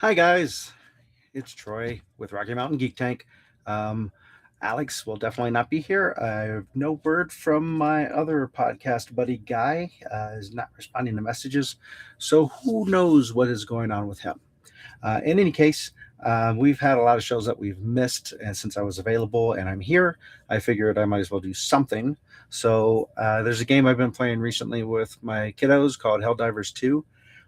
Hi guys, it's Troy with Rocky Mountain Geek Tank. Um, Alex will definitely not be here. I have no word from my other podcast buddy Guy. Is not responding to messages, so who knows what is going on with him. In any case, we've had a lot of shows that we've missed, and since I was available and I'm here, I figured I might as well do something. So there's a game I've been playing recently with my kiddos called Helldivers 2.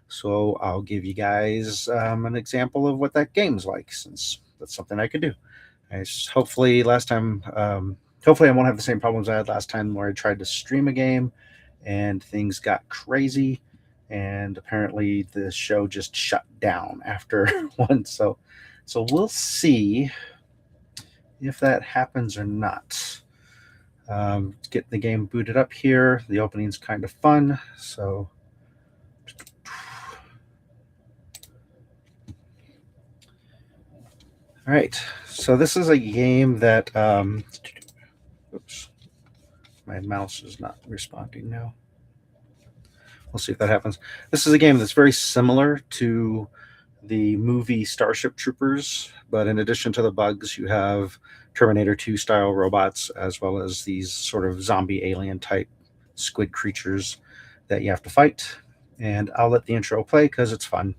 So I'll give you guys an example of what that game's like, since that's something I could do. Hopefully last time, hopefully I won't have the same problems I had last time where I tried to stream a game and things got crazy, and apparently the show just shut down after one. So we'll see if that happens or not. Getting the game booted up here. The opening's kind of fun, so. All right, so this is a game that, oops, my mouse is not responding now. We'll see if that happens. This is a game that's very similar to the movie Starship Troopers, but in addition to the bugs, you have Terminator 2 style robots, as well as these sort of zombie alien type squid creatures that you have to fight. And I'll let the intro play because it's fun.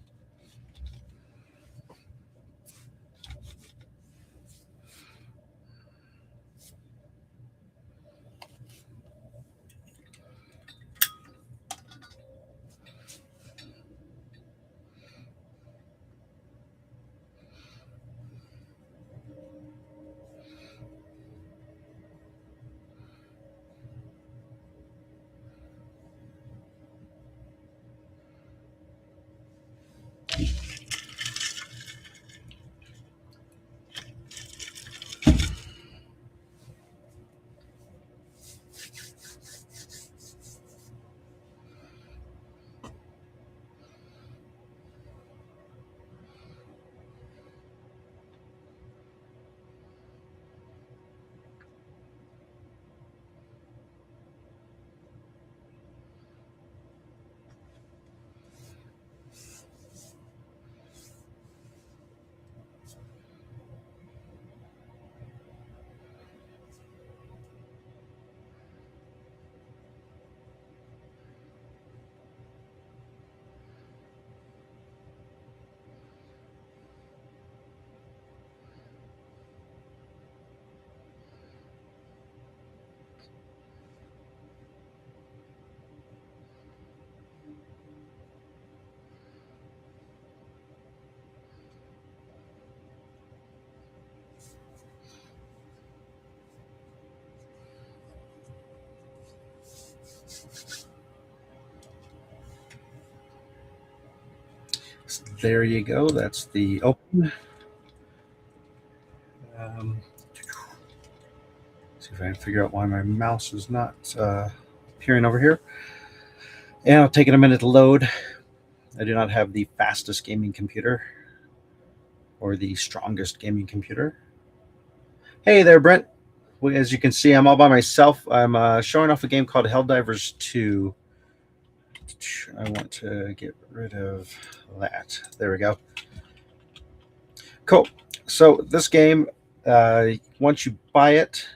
There you go. That's the open. See if I can figure out why my mouse is not appearing over here. And I'll take it a minute to load. I do not have the fastest gaming computer or the strongest gaming computer. Hey there, Brent. As you can see, I'm all by myself. I'm showing off a game called Helldivers 2. I want to get rid of that. There we go. Cool. So this game, once you buy it,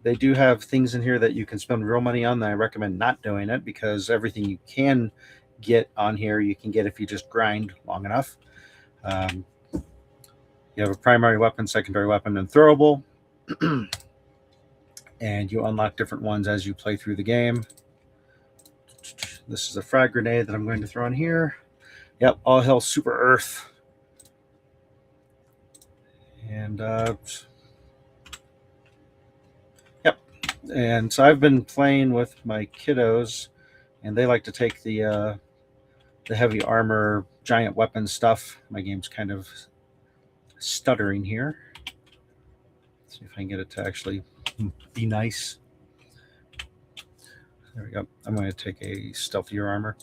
they do have things in here that you can spend real money on. I recommend not doing it because everything you can get on here, you can get if you just grind long enough. You have a primary weapon, secondary weapon, and throwable. And you unlock different ones as you play through the game. This is a frag grenade that I'm going to throw in here. Yep, all hell Super Earth. And yep. And so I've been playing with my kiddos, and they like to take the heavy armor, giant weapon stuff. My game's kind of stuttering here. Let's see if I can get it to actually be nice. There we go. I'm going to take a stealthier armor.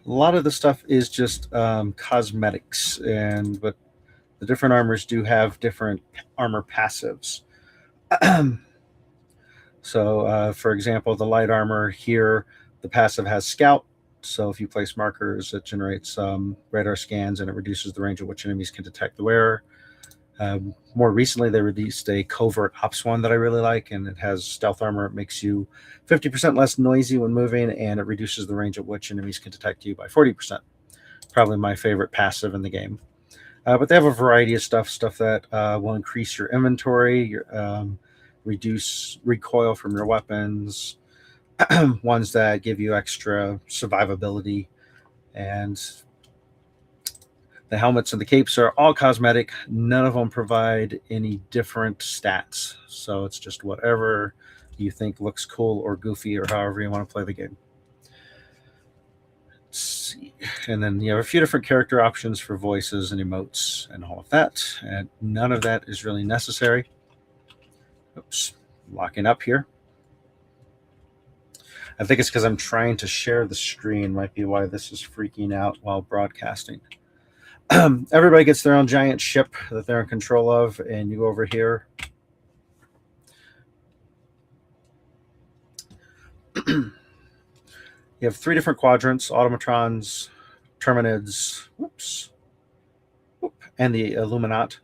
A lot of the stuff is just cosmetics, but the different armors do have different armor passives. So, for example, the light armor here, the passive has Scout, So if you place markers, it generates radar scans and it reduces the range at which enemies can detect the wearer. More recently, they released a covert ops one that I really like, and it has stealth armor. It makes you 50% less noisy when moving, and it reduces the range at which enemies can detect you by 40%. Probably my favorite passive in the game. But they have a variety of stuff that will increase your inventory, reduce recoil from your weapons, ones that give you extra survivability, and the helmets and the capes are all cosmetic. None of them provide any different stats. So it's just whatever you think looks cool or goofy or however you want to play the game. Let's see. And then you have a few different character options for voices and emotes and all of that. And none of that is really necessary. Oops, locking up here. I think it's because I'm trying to share the screen, might be why this is freaking out while broadcasting. Everybody gets their own giant ship that they're in control of, and you go over here. You have 3 different quadrants: automatrons, terminids, and the Illuminat.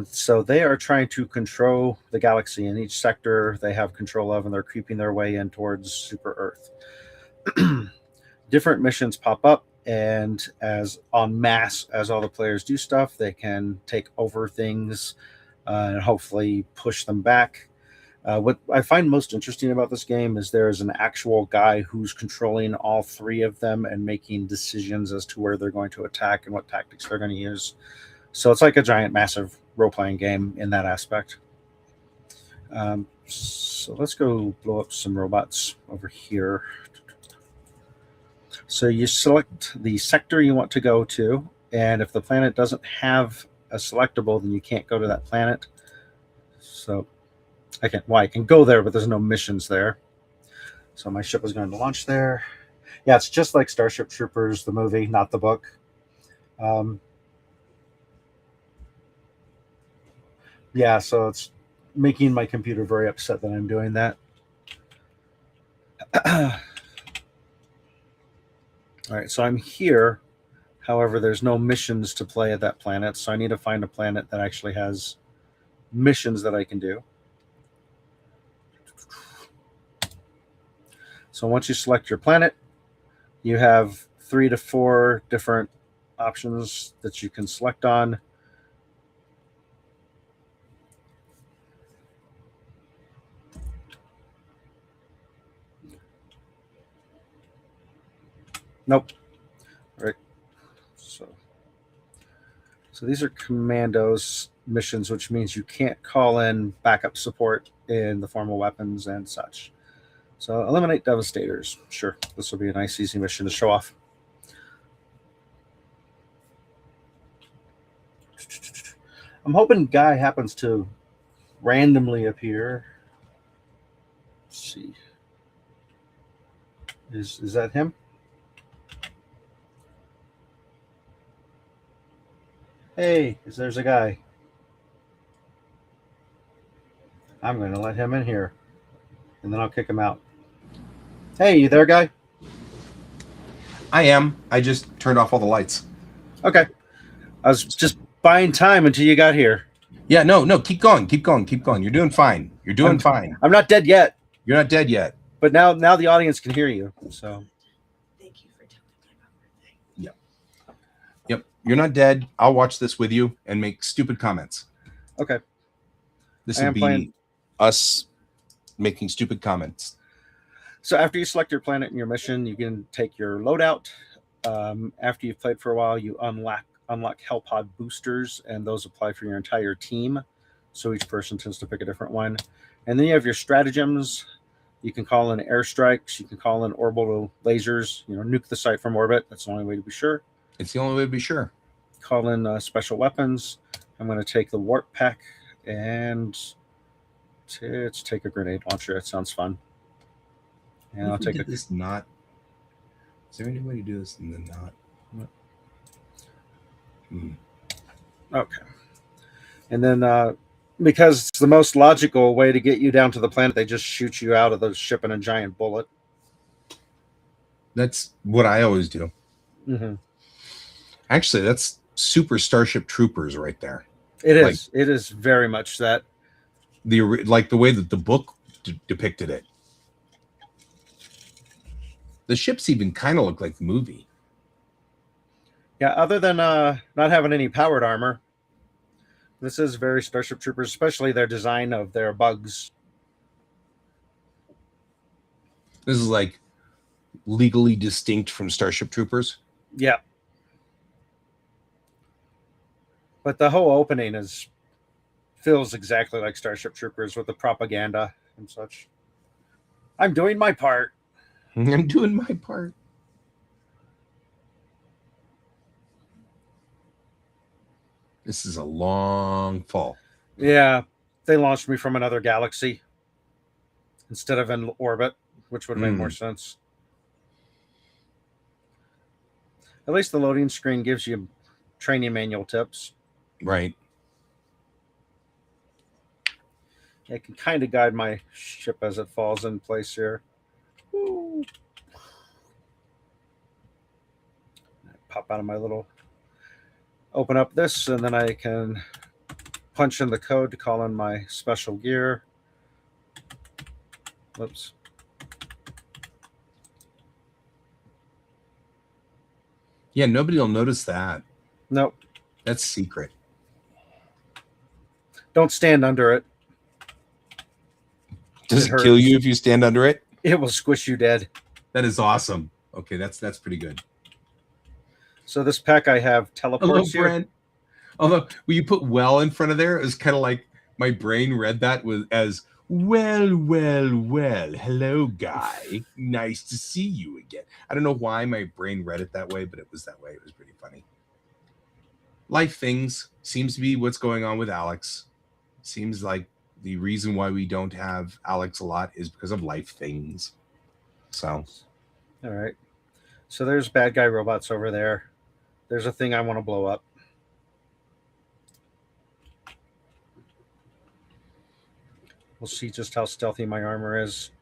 So they are trying to control the galaxy. In each sector they have control of, and they're creeping their way in towards Super Earth. Different missions pop up, and as en masse as all the players do stuff, they can take over things and hopefully push them back. What I find most interesting about this game is there is an actual guy who's controlling all 3 of them and making decisions as to where they're going to attack and what tactics they're going to use. So it's like a giant, massive role-playing game in that aspect. So let's go blow up some robots over here. So you select the sector you want to go to, and if the planet doesn't have a selectable, then you can't go to that planet. So I can go there, but there's no missions there. So my ship is going to launch there. Yeah, it's just like Starship Troopers, the movie, not the book. Yeah, so it's making my computer very upset that I'm doing that. All right, so I'm here. However, there's no missions to play at that planet, so I need to find a planet that actually has missions that I can do. So once you select your planet, you have 3 to 4 different options that you can select on. Nope. All right. So these are commandos missions, which means you can't call in backup support in the form of weapons and such. So eliminate devastators. Sure, this will be a nice, easy mission to show off. I'm hoping Guy happens to randomly appear. Let's see. Is that him? Hey, there's a guy. I'm going to let him in here, and then I'll kick him out. Hey, you there, Guy? I am. I just turned off all the lights. Okay. I was just buying time until you got here. Yeah, no, keep going. You're doing fine. Fine. I'm not dead yet. You're not dead yet. But now the audience can hear you. So thank you for telling my birthday. Yep. You're not dead. I'll watch this with you and make stupid comments. Okay. This will be us making stupid comments. So after you select your planet and your mission, you can take your loadout. After you've played for a while, you unlock Hellpod boosters, and those apply for your entire team. So each person tends to pick a different one. And then you have your stratagems. You can call in airstrikes. You can call in orbital lasers. Nuke the site from orbit. That's the only way to be sure. It's the only way to be sure. Call in special weapons. I'm going to take the warp pack and let's take a grenade launcher. That sounds fun. And I'll take this not. Is there any way to do this and then not? Okay. And then because it's the most logical way to get you down to the planet, they just shoot you out of the ship in a giant bullet. That's what I always do. Mm-hmm. Actually, that's super Starship Troopers right there. It is. It is very much that. The way that the book depicted it. The ships even kind of look like the movie. Yeah, other than not having any powered armor, this is very Starship Troopers, especially their design of their bugs. This is like legally distinct from Starship Troopers. Yeah. But the whole opening feels exactly like Starship Troopers with the propaganda and such. I'm doing my part. I'm doing my part. This is a long fall. Yeah, they launched me from another galaxy instead of in orbit, which would have made more sense. At least the loading screen gives you training manual tips. Right. I can kind of guide my ship as it falls in place here. Woo. Pop out of my little... Open up this, and then I can punch in the code to call in my special gear. Whoops. Yeah, nobody will notice that. Nope. That's secret. Don't stand under it. Does it kill you if you stand under it? It will squish you dead. That is awesome. Okay, that's pretty good. So this pack I have teleports here. Brent. Although when you put "well" in front of there, it was kind of like my brain read that as well. Hello, guy. Nice to see you again. I don't know why my brain read it that way, but it was that way. It was pretty funny. Life things seems to be what's going on with Alex. Seems like the reason why we don't have Alex a lot is because of life things. So, all right. So there's bad guy robots over there. There's a thing I want to blow up. We'll see just how stealthy my armor is.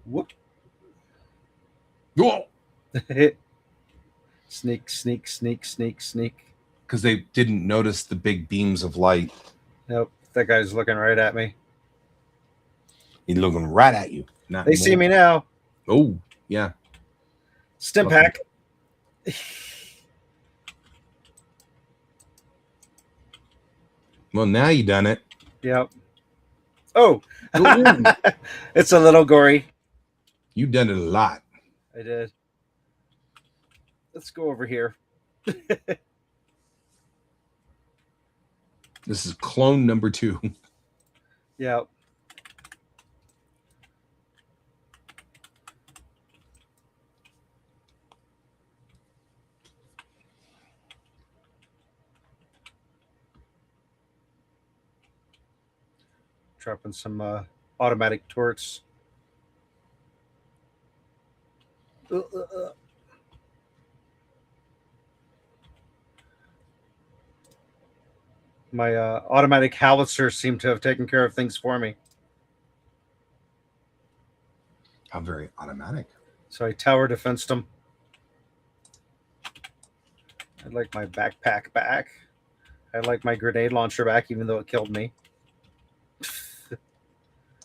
Whoop. Whoa. Sneak, sneak, sneak, sneak, sneak. Because they didn't notice the big beams of light. Nope. That guy's looking right at me. He's looking right at you. They see me now. Oh, yeah. Stim pack. Well, now you done it. Yep. Oh. It's a little gory. You done it a lot. I did. Let's go over here. This is clone number 2. Yeah. Dropping some automatic turrets. My automatic howitzers seem to have taken care of things for me. How very automatic. So I tower defensed them. I'd like my backpack back. I'd like my grenade launcher back, even though it killed me.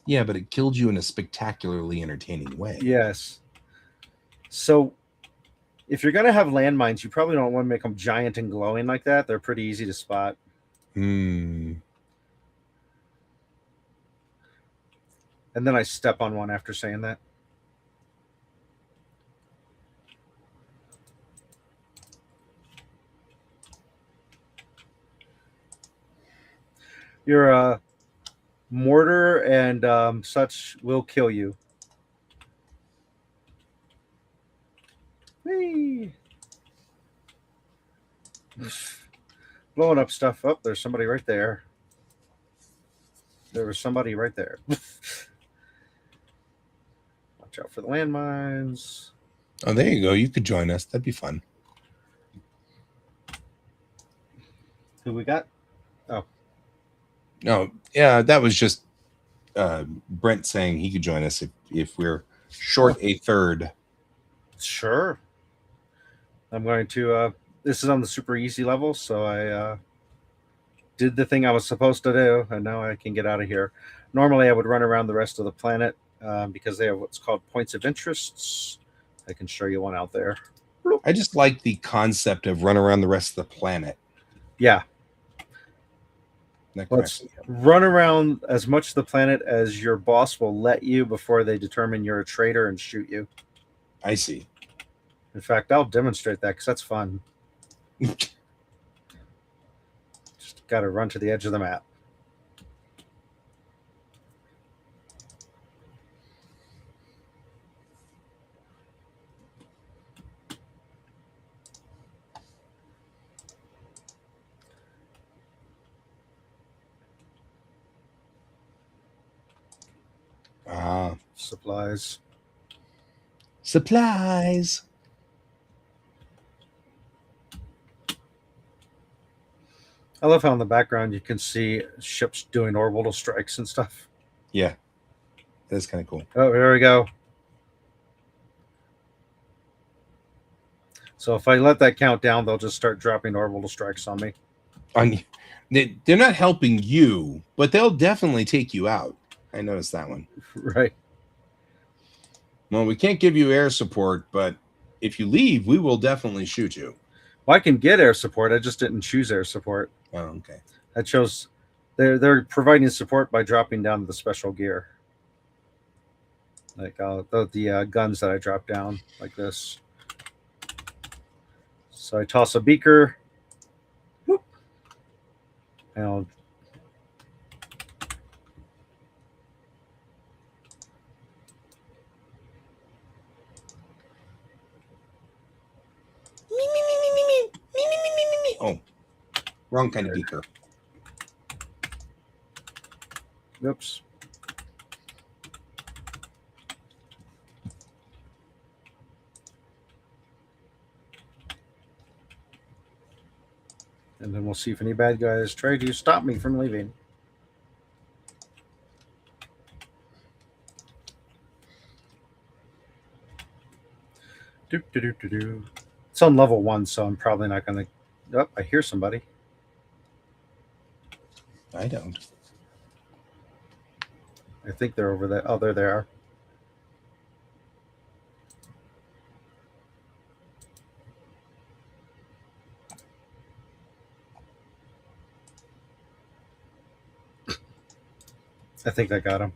Yeah, but it killed you in a spectacularly entertaining way. Yes. So if you're going to have landmines, you probably don't want to make them giant and glowing like that. They're pretty easy to spot. And then I step on one after saying that. Your mortar and such will kill you. Whee! Blowing up stuff. Oh, there's somebody right there. There was somebody right there. Watch out for the landmines. Oh, there you go. You could join us. That'd be fun. Who we got? Oh. No, yeah, that was just Brent saying he could join us if we're short a third. Sure. I'm going to. This is on the super easy level, so I did the thing I was supposed to do, and now I can get out of here. Normally, I would run around the rest of the planet because they have what's called points of interests. I can show you one out there. I just like the concept of run around the rest of the planet. Yeah, That let's cracks me up. run around as much of the planet as your boss will let you before they determine you're a traitor and shoot you. I see. In fact, I'll demonstrate that because that's fun. Just got to run to the edge of the map. Supplies. Supplies. I love how in the background you can see ships doing orbital strikes and stuff. Yeah, that's kind of cool. Oh, here we go. So if I let that count down, they'll just start dropping orbital strikes on me. They're not helping you, but they'll definitely take you out. I noticed that one. Right. Well, we can't give you air support, but if you leave, we will definitely shoot you. Well, I can get air support. I just didn't choose air support. Oh, okay. That shows they're providing support by dropping down the special gear, like the guns that I drop down like this. So I toss a beaker, whoop, and I'll Oh, wrong kind of beaker. oops. And then we'll see if any bad guys try to stop me from leaving. Do. It's on level 1, so I'm probably not going to. Oh, I hear somebody. I don't. I think they're over there. Oh, there they are. I think I got him.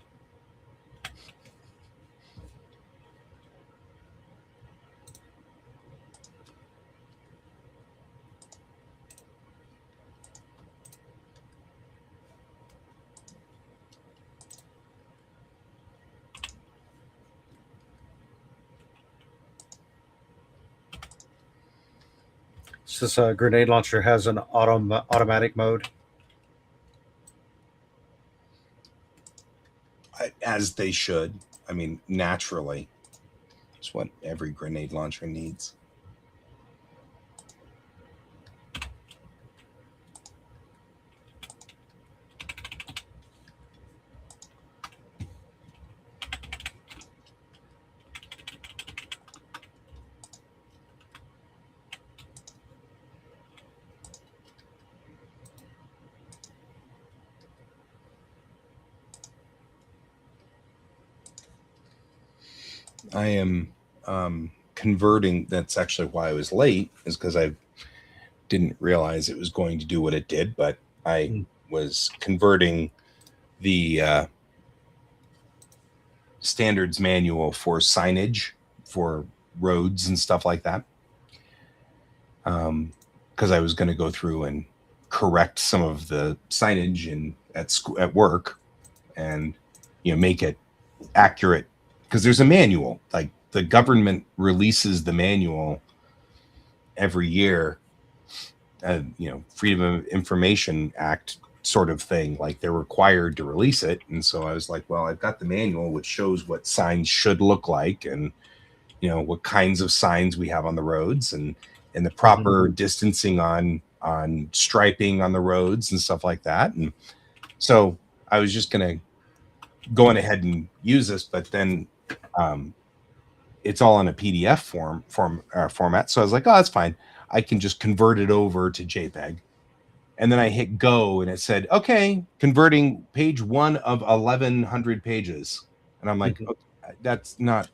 This grenade launcher has an automatic mode. As they should. I mean, naturally. It's what every grenade launcher needs. I am converting. That's actually why I was late, is because I didn't realize it was going to do what it did, but I was converting the standards manual for signage for roads and stuff like that. Because I was going to go through and correct some of the signage at work, and make it accurate. Because there's a manual, like the government releases the manual every year, Freedom of Information Act sort of thing. Like they're required to release it. And so I was like, well, I've got the manual, which shows what signs should look like and, what kinds of signs we have on the roads and the proper distancing on striping on the roads and stuff like that. And so I was just going to go on ahead and use this, but then it's all in a PDF format. So I was like, oh, that's fine. I can just convert it over to JPEG. And then I hit go, and it said, okay, converting page 1 of 1,100 pages. And I'm like, Mhm. okay, that's not,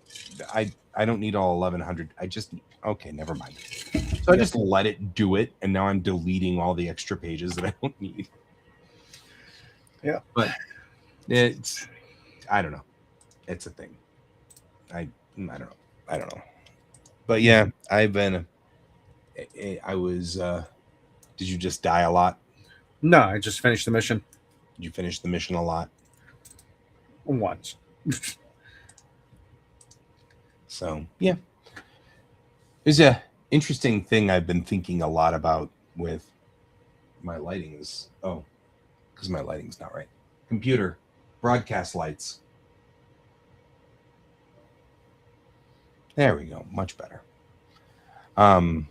I don't need all 1,100. Okay, never mind. So I Yep. just let it do it. And now I'm deleting all the extra pages that I don't need. Yeah. But I don't know. It's a thing. I don't know. But yeah, I've been, I was, did you just die a lot? No, I just finished the mission Did you finish the mission a lot? once. So yeah, there's a interesting thing I've been thinking a lot about with my lighting is, because my lighting's not right. Computer, broadcast lights. There we go, much better. I've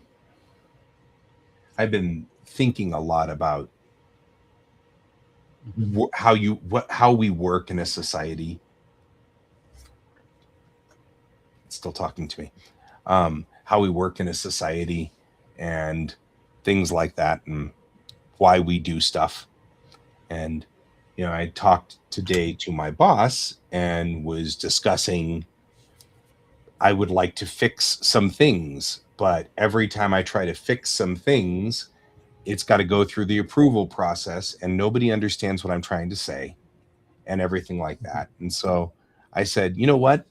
been thinking a lot about how we work in a society. It's still talking to me. How we work in a society and things like that, and why we do stuff. And I talked today to my boss and was discussing I would like to fix some things, but every time I try to fix some things, it's got to go through the approval process, and nobody understands what I'm trying to say and everything like that. And so I said, you know what?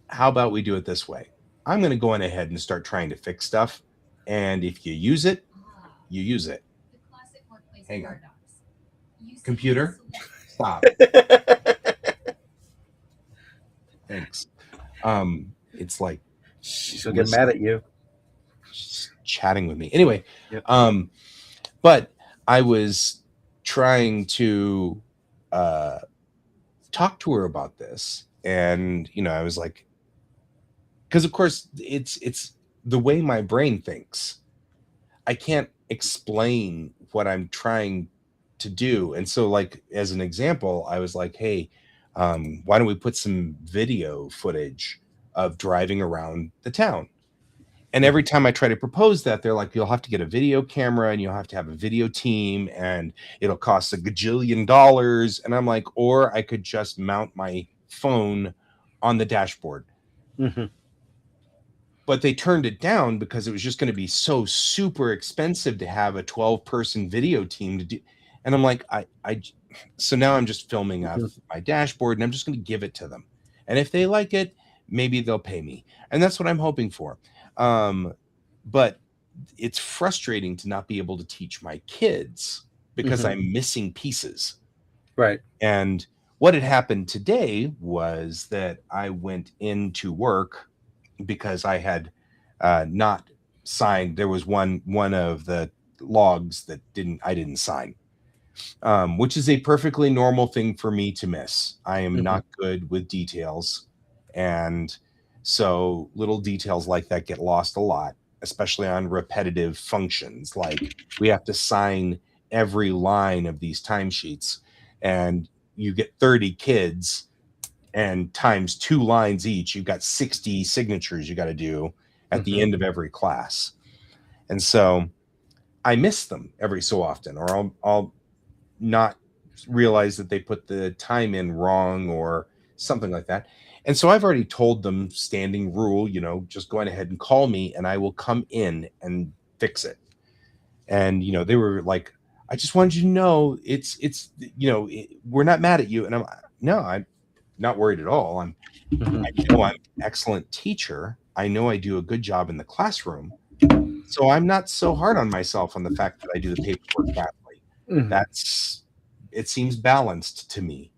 How about we do it this way? I'm going to go on ahead and start trying to fix stuff. And if you use it, you use it. Hang on. Computer, stop. Thanks. It's like She'll get mad at you. she's chatting with me. Anyway, Yep. but I was trying to talk to her about this, and I was like, because of course it's the way my brain thinks. I can't explain what I'm trying to do. And so, like, as an example, I was like, hey, why don't we put some video footage of driving around the town? And every time I try to propose that, they're like, you'll have to get a video camera and you'll have to have a video team and it'll cost $1 gajillion. And I'm like, or I could just mount my phone on the dashboard. Mm-hmm. But they turned it down because it was just going to be so super expensive to have a 12-person video team to do. And I'm like, so now I'm just filming off my dashboard and I'm just going to give it to them. And if they like it, maybe they'll pay me. And that's what I'm hoping for. But it's frustrating to not be able to teach my kids because I'm missing pieces. Right. And what had happened today was that I went into work because I had not signed. There was one of the logs that I didn't sign, which is a perfectly normal thing for me to miss. I am not good with details. And so little details like that get lost a lot, especially on repetitive functions. Like we have to sign every line of these timesheets, and you get 30 kids, and times 2 lines each, you've got 60 signatures you got to do at the end of every class. And so I miss them every so often, or I'll not realize that they put the time in wrong or something like that. And so I've already told them, standing rule, just go ahead and call me and I will come in and fix it. And, they were like, I just wanted you to know we're not mad at you. And I'm not worried at all. I know I'm an excellent teacher. I know I do a good job in the classroom. So I'm not so hard on myself on the fact that I do the paperwork badly. It seems balanced to me.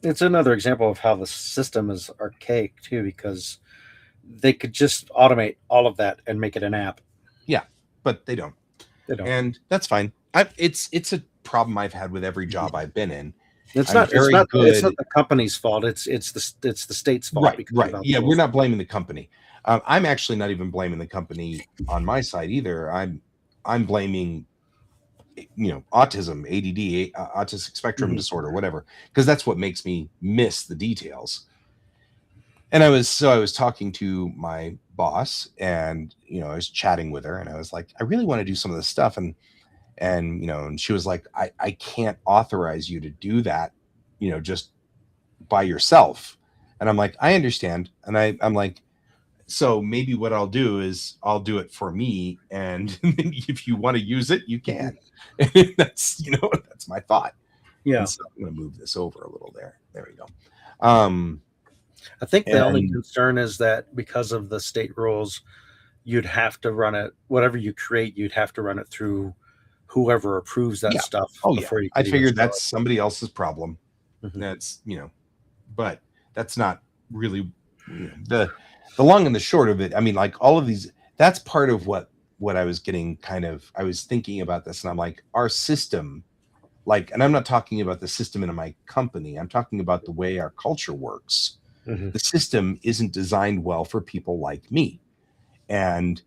It's another example of how the system is archaic too, because they could just automate all of that and make it an app. Yeah, but they don't. And that's fine. It's a problem I've had with every job I've been in. It's not the company's fault. It's the state's fault. Right. Yeah, we're not blaming the company. I'm actually not even blaming the company on my side either. I'm blaming autism, ADD, autistic spectrum disorder, whatever, because that's what makes me miss the details. And I was talking to my boss, and I was chatting with her, and I was like, I really want to do some of this stuff, and she was like, I can't authorize you to do that, just by yourself. And I'm like, I understand. And I'm like, so maybe what I'll do is I'll do it for me, and if you want to use it, you can. That's that's my thought. Yeah. And so I'm going to move this over a little there. There we go. I think the only And- concern is that because of the state rules, you'd have to run it, whatever you create, you'd have to run it through whoever approves that Yeah. stuff. Oh yeah, before you I could even figured show that's it. somebody else's problem. Mhm. That's but that's not really the long and the short of it. I mean, like all of these, that's part of what I was getting I was thinking about this, and I'm like, our system, and I'm not talking about the system in my company. I'm talking about the way our culture works. Mhm. The system isn't designed well for people like me, and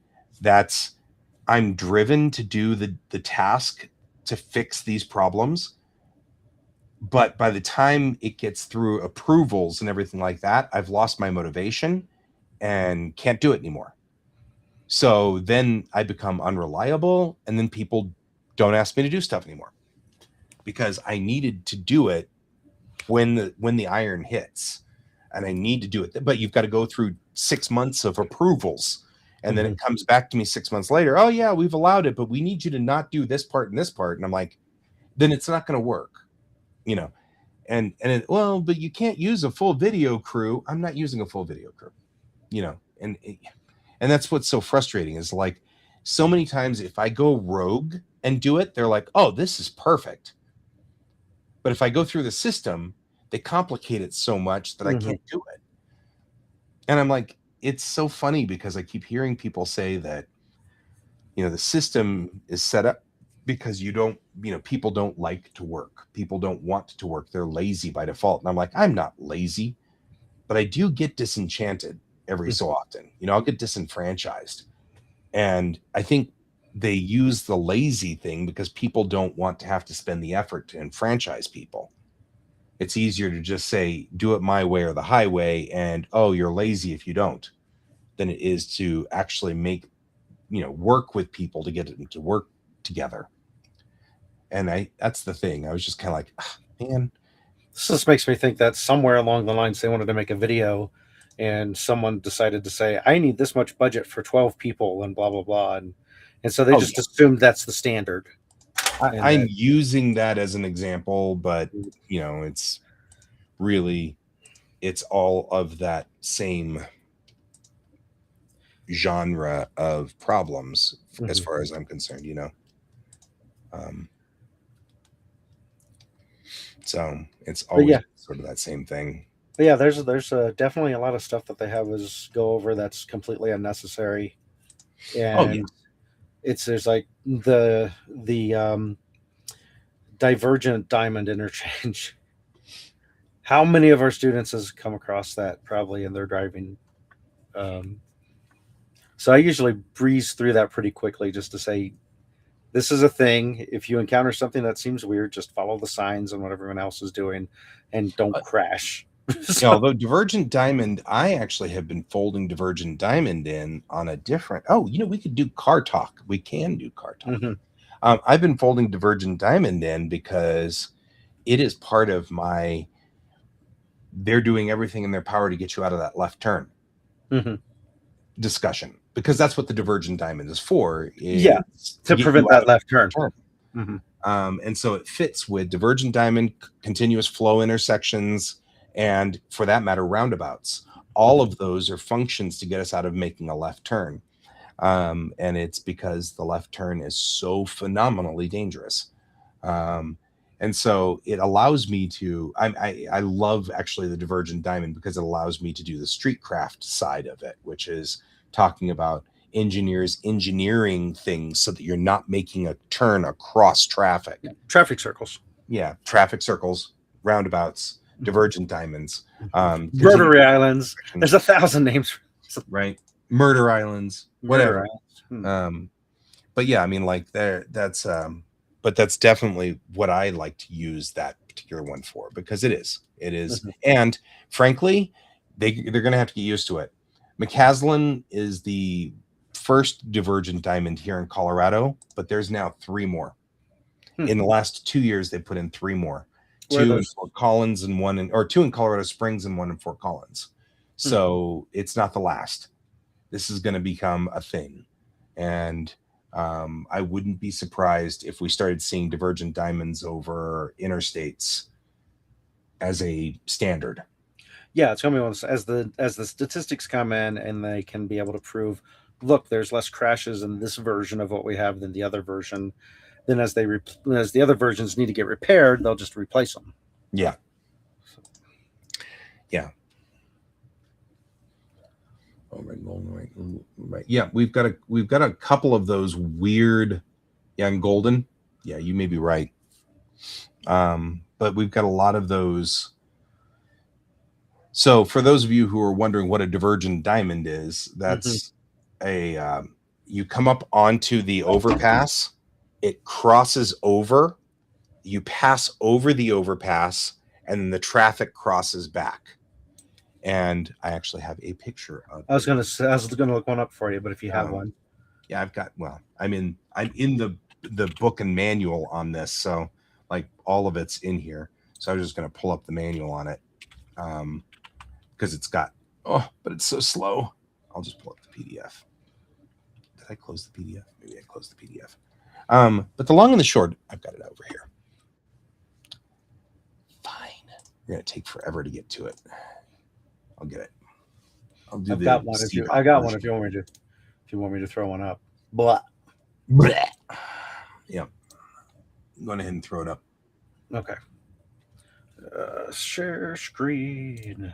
I'm driven to do the task to fix these problems. But by the time it gets through approvals and everything like that, I've lost my motivation and can't do it anymore. So then I become unreliable, and then people don't ask me to do stuff anymore because I needed to do it when the iron hits, and I need to do it. But you've got to go through 6 months of approvals, and then it comes back to me 6 months later. Oh yeah, we've allowed it, but we need you to not do this part and this part. And I'm like, then it's not going to work, well, but you can't use a full video crew. I'm not using a full video crew, and that's what's so frustrating is like so many times if I go rogue and do it, they're like, oh, this is perfect. But if I go through the system, they complicate it so much that I can't do it. And I'm like, it's so funny because I keep hearing people say that, the system is set up because people don't like to work. People don't want to work. They're lazy by default. And I'm like, I'm not lazy, but I do get disenchanted every so often. I'll get disenfranchised. And I think they use the lazy thing because people don't want to have to spend the effort to enfranchise people. It's easier to just say, do it my way or the highway, and, oh, you're lazy if you don't, than it is to actually make, work with people to get them to work together. And that's the thing. I was just kind of like, man. This just makes me think that somewhere along the lines they wanted to make a video, and someone decided to say, I need this much budget for 12 people and blah, blah, blah. And so they just assumed that's the standard. I'm using that as an example, but, it's really, it's all of that same genre of problems as far as I'm concerned, so it's always sort of that same thing. But yeah, there's definitely a lot of stuff that they have us go over that's completely unnecessary, and there's like the divergent diamond interchange. How many of our students has come across that probably in their driving? So I usually breeze through that pretty quickly just to say, this is a thing. If you encounter something that seems weird, just follow the signs and what everyone else is doing and don't crash. Although divergent diamond, I actually have been folding divergent diamond in on a different. We could do car talk. We can do car talk. I've been folding divergent diamond in because it is part of my. They're doing everything in their power to get you out of that left turn discussion, because that's what the divergent diamond is for. To prevent that left turn. And so it fits with divergent diamond, continuous flow intersections, and for that matter, roundabouts. All of those are functions to get us out of making a left turn. And it's because the left turn is so phenomenally dangerous. And so it allows me to, I love actually the divergent diamond because it allows me to do the street craft side of it, which is talking about engineers engineering things so that you're not making a turn across traffic. Traffic circles. Yeah. Traffic circles, roundabouts, divergent diamonds, rotary islands. There's 1,000 names. Right. Murder islands, whatever. But yeah, I mean, like but that's definitely what I like to use that particular one for, because it is. And frankly, they're going to have to get used to it. McCaslin is the first divergent diamond here in Colorado, but there's now 3 more. In the last 2 years, they put in 3 more. Where are 2 in those? Fort Collins and 2 in Colorado Springs and 1 in Fort Collins. So it's not the last. This is going to become a thing. And I wouldn't be surprised if we started seeing divergent diamonds over interstates as a standard. Yeah, it's gonna be one of those, as the statistics come in and they can be able to prove, look, there's less crashes in this version of what we have than the other version. Then as as the other versions need to get repaired, they'll just replace them. Yeah. Yeah. Oh, right. Yeah, we've got a couple of those weird, and golden. Yeah, you may be right. But we've got a lot of those. So for those of you who are wondering what a divergent diamond is, that's you come up onto the overpass, it crosses over, you pass over the overpass, and then the traffic crosses back. And I actually have a picture of I was gonna look one up for you, but if you have one. Yeah, I've got, I'm in the book and manual on this, so like all of it's in here. So I was just gonna pull up the manual on it. Because it's got, but it's so slow. I'll just pull up the PDF. Did I close the PDF? Maybe I closed the PDF. But the long and the short, I've got it over here. Fine. We're gonna take forever to get to it. I'll get it. I've got one. If you want me to throw one up. Blah. Yeah. Go ahead and throw it up. Okay. Share screen.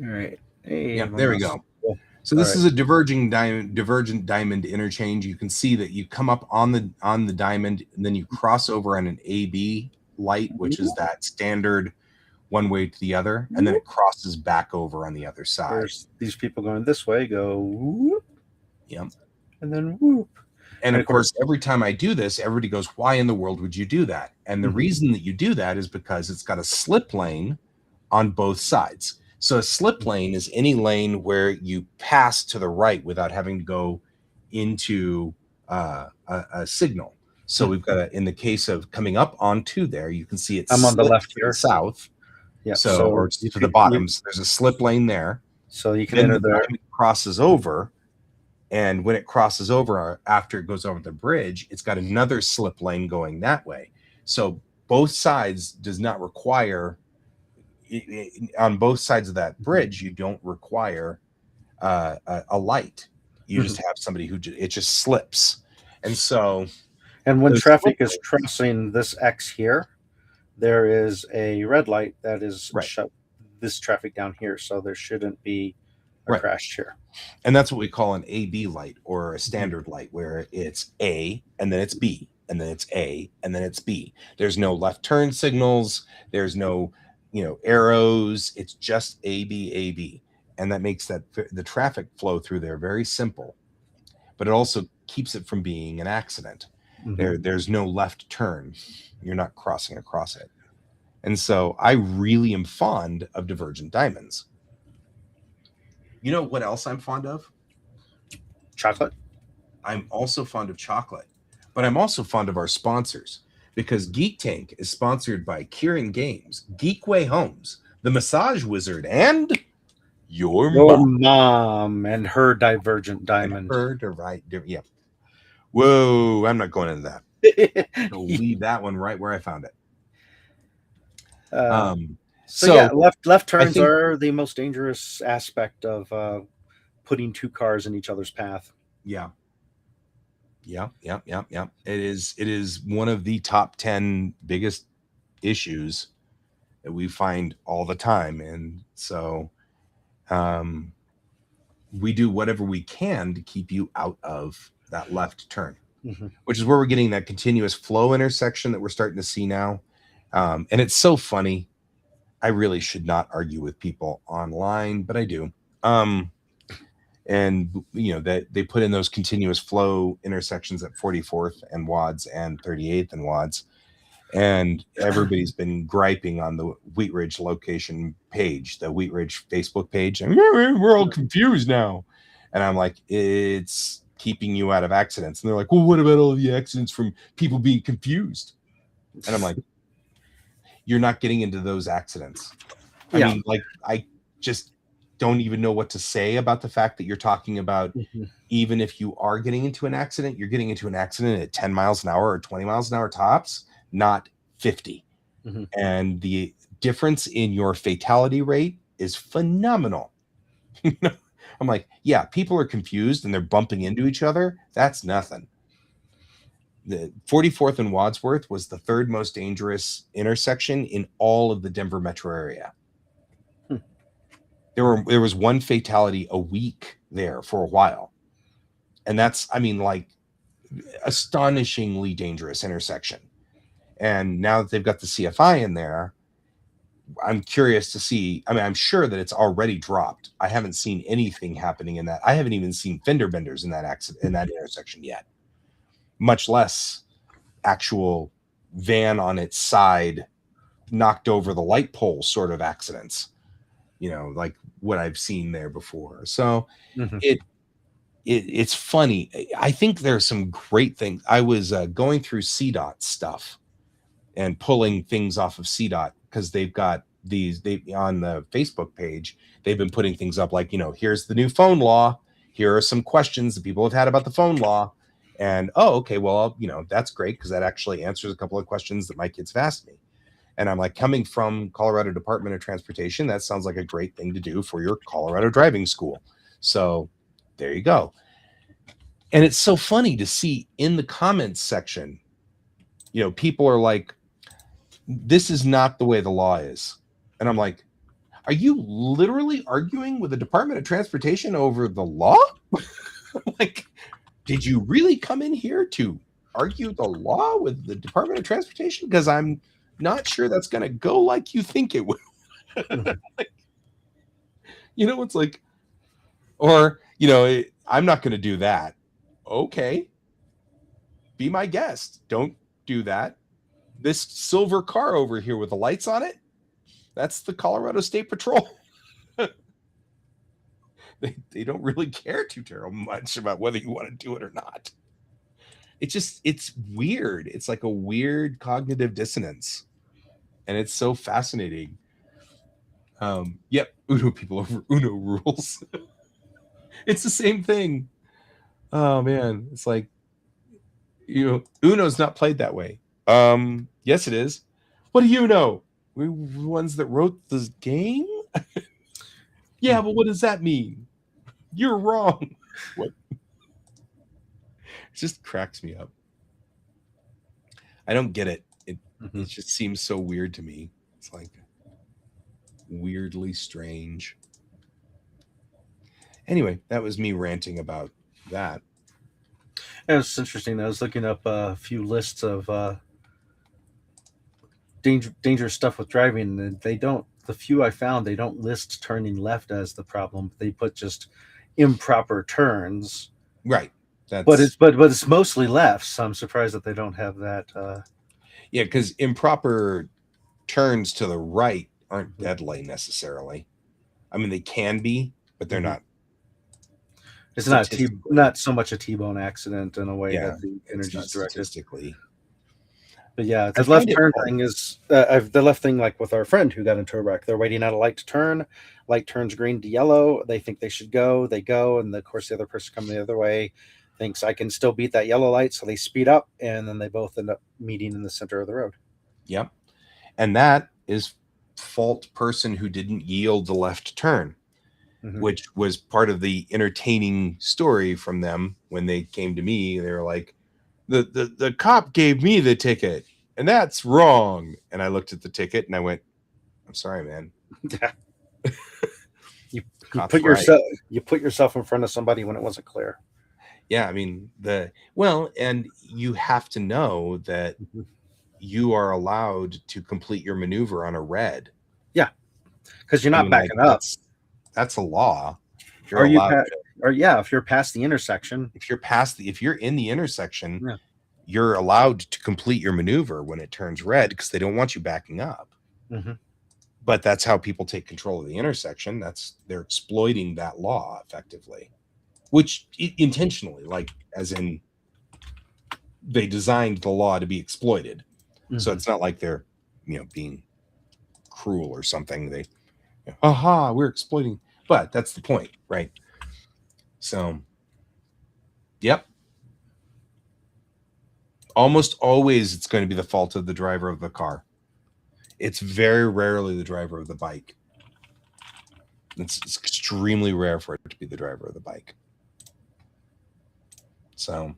All right. Hey, yeah, there we go. So this is a divergent diamond interchange. You can see that you come up on the diamond, and then you cross over on an AB light, which is that standard one way to the other, and then it crosses back over on the other side. There's these people going this way, go whoop, yep, and then whoop. And of course, every time I do this, everybody goes, why in the world would you do that? And the reason that you do that is because it's got a slip lane on both sides. So a slip lane is any lane where you pass to the right without having to go into a signal. So we've got in the case of coming up onto there, you can see it's I'm on the left here, south. Yeah. So or to the bottom, so there's a slip lane there. So you can enter there. Crosses over. And when it crosses over, after it goes over the bridge, it's got another slip lane going that way. So both sides does not require, on both sides of that bridge, you don't require a light. You just have somebody who it just slips. And so. And when traffic is crossing this X here, there is a red light that is shut this traffic down here. So there shouldn't be a crash here. And that's what we call an AB light or a standard light, where it's A and then it's B and then it's A and then it's B. There's no left turn signals. There's no, arrows. It's just A, B, A, B. And that makes the traffic flow through there very simple, but it also keeps it from being an accident. There's no left turn. You're not crossing across it. And so I really am fond of divergent diamonds. You know what else I'm fond of? Chocolate. I'm also fond of chocolate, but I'm also fond of our sponsors, because Geek Tank is sponsored by Kieran Games, Geekway Homes, The Massage Wizard, and your mom and her divergent diamond. Yeah. Whoa, I'm not going into that. I'll leave that one right where I found it. So yeah, left turns are the most dangerous aspect of putting two cars in each other's path. Yeah. It is one of the top 10 biggest issues that we find all the time. And so we do whatever we can to keep you out of that left turn, which is where we're getting that continuous flow intersection that we're starting to see now. And it's so funny. I really should not argue with people online, but I do. And that they put in those continuous flow intersections at 44th and Wads and 38th and Wads. And everybody's been griping on the Wheat Ridge location page, the Wheat Ridge Facebook page. And we're all confused now. And I'm like, it's keeping you out of accidents. And they're like, well, what about all the accidents from people being confused? And I'm like, you're not getting into those accidents. I mean, like, I just don't even know what to say about the fact that you're talking about, even if you are getting into an accident, you're getting into an accident at 10 miles an hour or 20 miles an hour tops, not 50. And the difference in your fatality rate is phenomenal. I'm like, yeah, people are confused and they're bumping into each other. That's nothing. The 44th and Wadsworth was the third most dangerous intersection in all of the Denver metro area. There was one fatality a week there for a while. And that's, I mean, like, astonishingly dangerous intersection. And now that they've got the CFI in there, I'm curious to see. I mean, I'm sure that it's already dropped. I haven't seen anything happening in that. I haven't even seen fender benders in that accident, in that intersection yet, much less actual van on its side knocked over the light pole sort of accidents, you know, like what I've seen there before. So it's funny. I think there's some great things. I was going through CDOT stuff and pulling things off of CDOT because they've got these, they on the Facebook page, they've been putting things up like, you know, here's the new phone law. Here are some questions that people have had about the phone law. And, oh, okay, well, you know, that's great because that actually answers a couple of questions that my kids have asked me. And I'm like, coming from Colorado Department of Transportation, that sounds like a great thing to do for your Colorado driving school. So there you go. And it's so funny to see in the comments section, you know, people are like, this is not the way the law is. And I'm like, are you literally arguing with the Department of Transportation over the law? I'm like, did you really come in here to argue the law with the Department of Transportation? Because I'm not sure that's going to go like you think it will. Like, you know, it's like, or, you know, I'm not going to do that. Okay. Be my guest. Don't do that. This silver car over here with the lights on it, that's the Colorado State Patrol. They don't really care too terrible much about whether you want to do it or not. It's weird. It's like a weird cognitive dissonance. And it's so fascinating. Yep, Uno people over Uno rules. It's the same thing. Oh man, it's like, you know, Uno's not played that way. Yes, it is. What do you know? We're the ones that wrote the game? Yeah, but what does that mean? You're wrong. What? It just cracks me up. I don't get it. It just seems so weird to me. It's like weirdly strange. Anyway, that was me ranting about that. Yeah, it's interesting. I was looking up a few lists of dangerous stuff with driving, and they don't. The few I found, they don't list turning left as the problem. They put just improper turns. Right. But it's mostly left. So I'm surprised that they don't have that. Yeah, because improper turns to the right aren't deadly necessarily. I mean, they can be, but they're not. It's not so much a T-bone accident in a way that the energy is directed. Statistically. But yeah, the left turn thing is the left thing, like with our friend who got into a wreck. They're waiting at a light to turn. Light turns green to yellow. They think they should go. They go, and of course the other person coming the other way thinks I can still beat that yellow light, so they speed up, and then they both end up meeting in the center of the road. Yep, and that is fault person who didn't yield the left turn, which was part of the entertaining story from them when they came to me. They were like, the cop gave me the ticket and that's wrong. And I looked at the ticket and I went, I'm sorry, man. you put yourself in front of somebody when it wasn't clear. Yeah. I mean, and you have to know that you are allowed to complete your maneuver on a red. Yeah. Cause you're not backing up. That's a law. If you're past the intersection, if you're in the intersection, you're allowed to complete your maneuver when it turns red because they don't want you backing up. Mm-hmm. But that's how people take control of the intersection. They're exploiting that law effectively, which intentionally, like as in they designed the law to be exploited. Mm-hmm. So it's not like they're, being cruel or something. We're exploiting, but that's the point, right? So, yep. Almost always it's going to be the fault of the driver of the car. It's very rarely the driver of the bike. It's extremely rare for it to be the driver of the bike. So,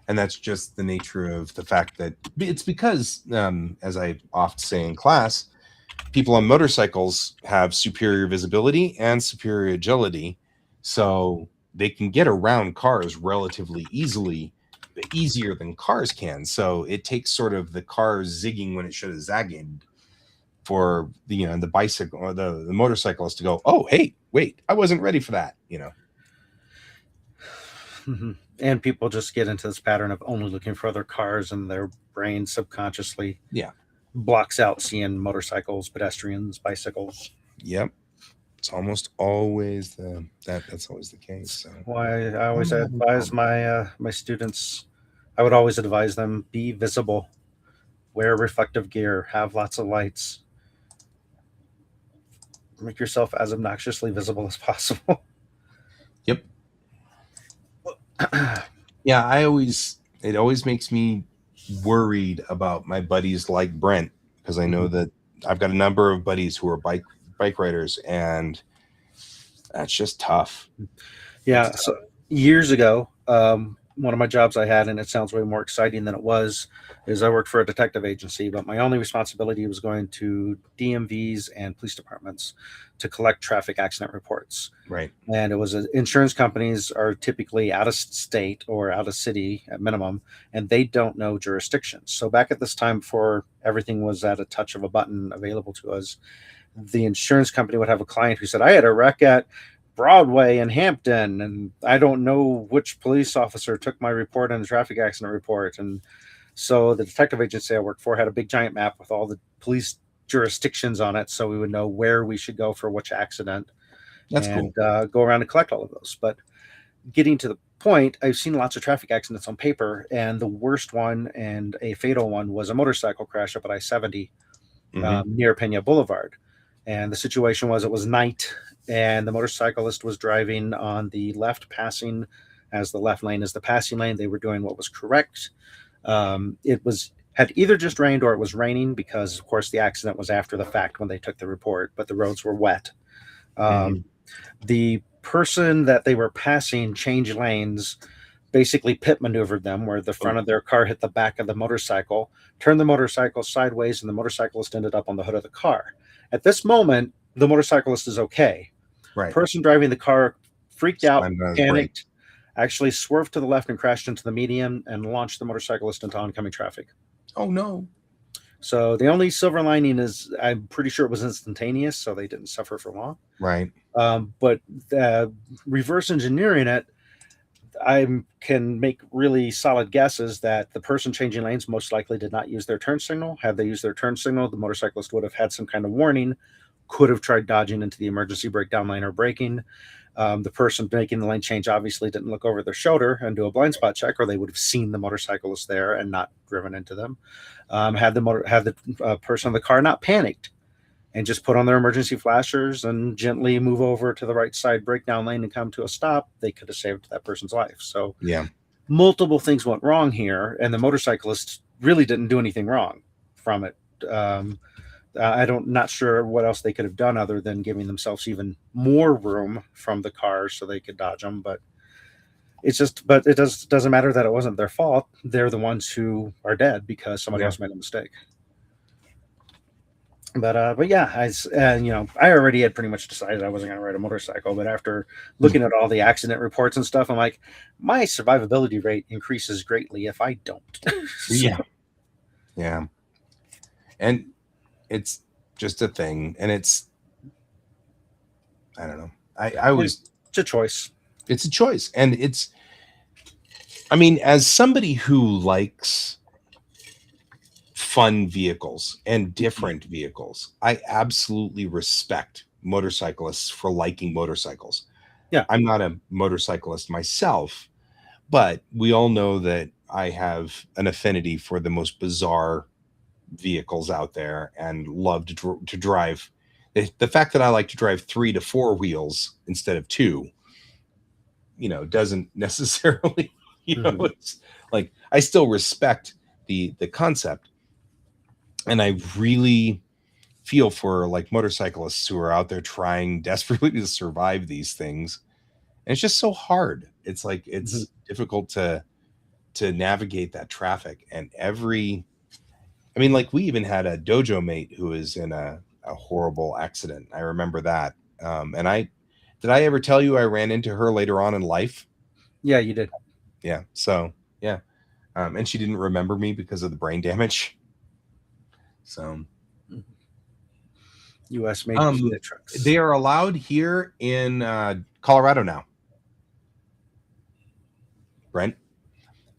and that's just the nature of the fact that it's because, as I often say in class, people on motorcycles have superior visibility and superior agility. So they can get around cars relatively easily, easier than cars can. So it takes sort of the car zigging when it should have zagged for the bicycle or the motorcyclist to go, oh, hey, wait, I wasn't ready for that, Mm-hmm. And people just get into this pattern of only looking for other cars, and their brain subconsciously blocks out seeing motorcycles, pedestrians, bicycles. Yep. It's almost always that's always the case. So why I always advise my students, I would always advise them, be visible, wear reflective gear, have lots of lights, make yourself as obnoxiously visible as possible. Yep. Yeah, it always makes me worried about my buddies like Brent, because I know that I've got a number of buddies who are bike riders, and that's just tough. Yeah. So years ago, one of my jobs I had, and it sounds way more exciting than it was, is I worked for a detective agency, but my only responsibility was going to DMVs and police departments to collect traffic accident reports. Right. And it was insurance companies are typically out of state or out of city at minimum, and they don't know jurisdictions. So back at this time, before everything was at a touch of a button available to us, the insurance company would have a client who said, I had a wreck at Broadway in Hampton, and I don't know which police officer took my report on the traffic accident report. And so the detective agency I worked for had a big giant map with all the police jurisdictions on it, so we would know where we should go for which accident. That's cool. Go around and collect all of those. But getting to the point, I've seen lots of traffic accidents on paper, and the worst one and a fatal one was a motorcycle crash up at I-70 near Pena Boulevard. And the situation was, it was night, and the motorcyclist was driving on the left, passing as the left lane is the passing lane. They were doing what was correct. It had either just rained or it was raining, because of course the accident was after the fact when they took the report, but the roads were wet. The person that they were passing changed lanes, basically pit maneuvered them, where the front of their car hit the back of the motorcycle, turned the motorcycle sideways, and the motorcyclist ended up on the hood of the car. At this moment, the motorcyclist is okay. Right. Person driving the car freaked out, panicked, actually swerved to the left and crashed into the median and launched the motorcyclist into oncoming traffic. Oh, no. So the only silver lining is I'm pretty sure it was instantaneous, so they didn't suffer for long. Right. But reverse engineering it, I can make really solid guesses that the person changing lanes most likely did not use their turn signal. Had they used their turn signal, the motorcyclist would have had some kind of warning, could have tried dodging into the emergency breakdown lane or braking. The person making the lane change obviously didn't look over their shoulder and do a blind spot check, or they would have seen the motorcyclist there and not driven into them. Had the person in the car not panicked and just put on their emergency flashers and gently move over to the right side breakdown lane and come to a stop, they could have saved that person's life. So multiple things went wrong here, and the motorcyclist really didn't do anything wrong from it. Not sure what else they could have done other than giving themselves even more room from the car so they could dodge them. But it doesn't matter that it wasn't their fault. They're the ones who are dead because somebody else made a mistake. But yeah, I already had pretty much decided I wasn't going to ride a motorcycle. But after looking at all the accident reports and stuff, I'm like, my survivability rate increases greatly if I don't. Yeah. And it's just a thing, and I don't know. It's a choice. It's a choice, and it's I mean, as somebody who likes fun vehicles and different vehicles, I absolutely respect motorcyclists for liking motorcycles. Yeah. I'm not a motorcyclist myself, but we all know that I have an affinity for the most bizarre vehicles out there and love to drive. The fact that I like to drive 3 to 4 wheels instead of 2, doesn't necessarily, Mhm. it's like I still respect the concept, and I really feel for like motorcyclists who are out there trying desperately to survive these things. And it's just so hard. It's like Mhm. it's difficult to navigate that traffic. And like we even had a dojo mate who was in a horrible accident. I remember that. And did I ever tell you I ran into her later on in life? Yeah, you did. Yeah. So yeah. And she didn't remember me because of the brain damage. So U.S. made Kia trucks. they are allowed here in Colorado now. Brent,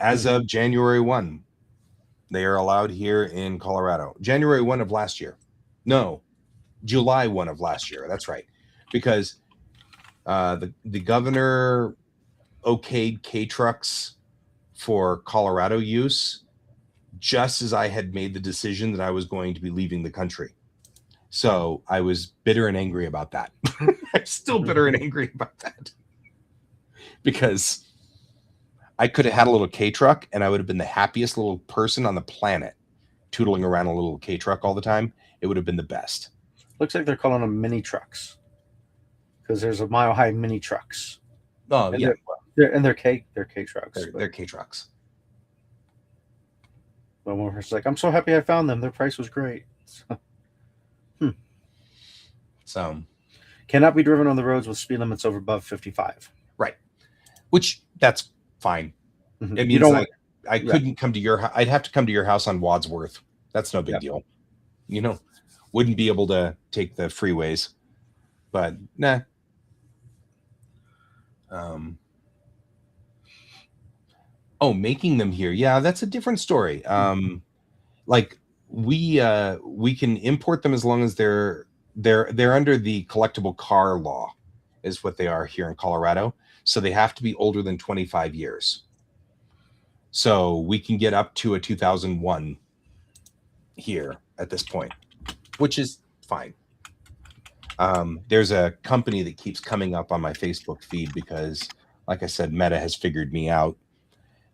as of January 1, they are allowed here in Colorado. January 1 of last year. No, July 1 of last year. That's right. Because the governor okayed K trucks for Colorado use just as I had made the decision that I was going to be leaving the country. So I was bitter and angry about that. I'm still bitter and angry about that. Because I could have had a little K truck and I would have been the happiest little person on the planet tootling around a little K truck all the time. It would have been the best. Looks like they're calling them mini trucks because there's a mile high mini trucks. Oh, And yeah. they're K trucks. They're K trucks. But one person's like, I'm so happy I found them. Their price was great. So Cannot be driven on the roads with speed limits over above 55. right, which that's fine. Mhm. It You means don't like I couldn't come to your house. I'd have to come to your house on Wadsworth. That's no big Yeah. deal. Wouldn't be able to take the freeways, but nah. Making them here, yeah, that's a different story. Like we can import them as long as they're under the collectible car law, is what they are here in Colorado. So they have to be older than 25 years. So we can get up to a 2001 here at this point, which is fine. There's a company that keeps coming up on my Facebook feed because, like I said, Meta has figured me out,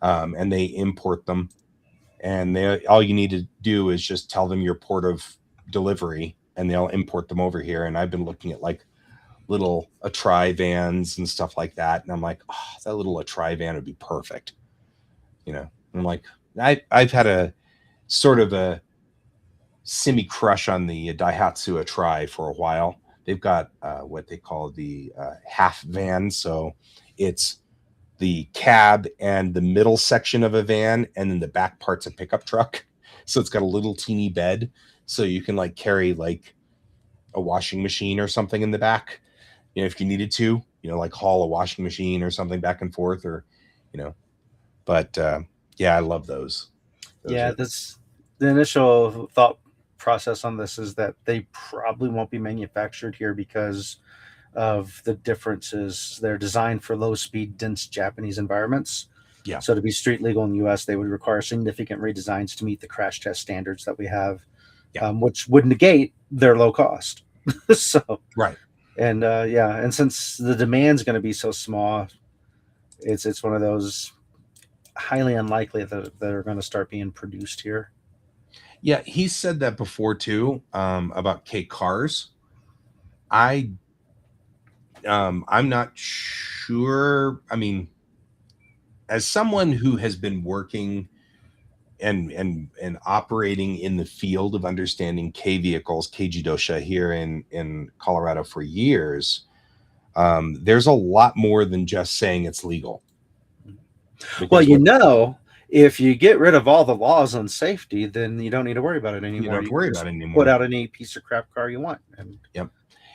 and they import them. And all you need to do is just tell them your port of delivery, and they'll import them over here. And I've been looking at like little Atri vans and stuff like that, and I'm like, oh, that little Atri van would be perfect. And I'm like, I've had a sort of a semi crush on the Daihatsu Atri for a while. They've got what they call the half van, so it's the cab and the middle section of a van, and then the back part's a pickup truck. So it's got a little teeny bed, so you can like carry like a washing machine or something in the back, if you needed to, like haul a washing machine or something back and forth, or but yeah, I love those. The initial thought process on this is that they probably won't be manufactured here because of the differences. They're designed for low speed, dense Japanese environments. Yeah. So to be street legal in the US, they would require significant redesigns to meet the crash test standards that we have, which would negate their low cost. So right. And and since the demand's going to be so small, it's one of those highly unlikely that they're going to start being produced here. Yeah, he said that before too, about K cars. I'm not sure. I mean, as someone who has been working and operating in the field of understanding K vehicles, Keiji Dosha here in Colorado for years, there's a lot more than just saying it's legal. Well, if you get rid of all the laws on safety, then you don't need to worry about it anymore. You don't have to worry about it anymore. Put out any piece of crap car you want. And yep.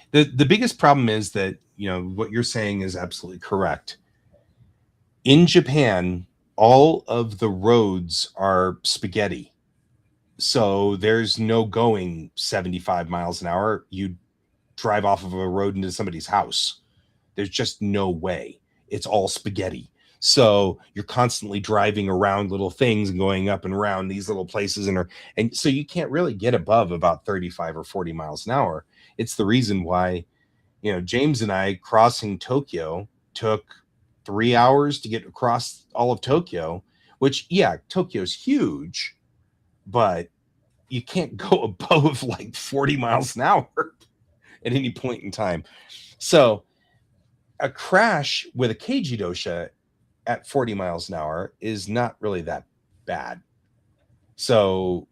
The biggest problem is that, what you're saying is absolutely correct. In Japan, all of the roads are spaghetti. So there's no going 75 miles an hour. You drive off of a road into somebody's house. There's just no way. It's all spaghetti. So you're constantly driving around little things and going up and around these little places, and so you can't really get above about 35 or 40 miles an hour. It's the reason why, James and I crossing Tokyo took 3 hours to get across all of Tokyo, which, yeah, Tokyo's huge, but you can't go above like 40 miles an hour at any point in time. So a crash with a Keiji dosha at 40 miles an hour is not really that bad. So,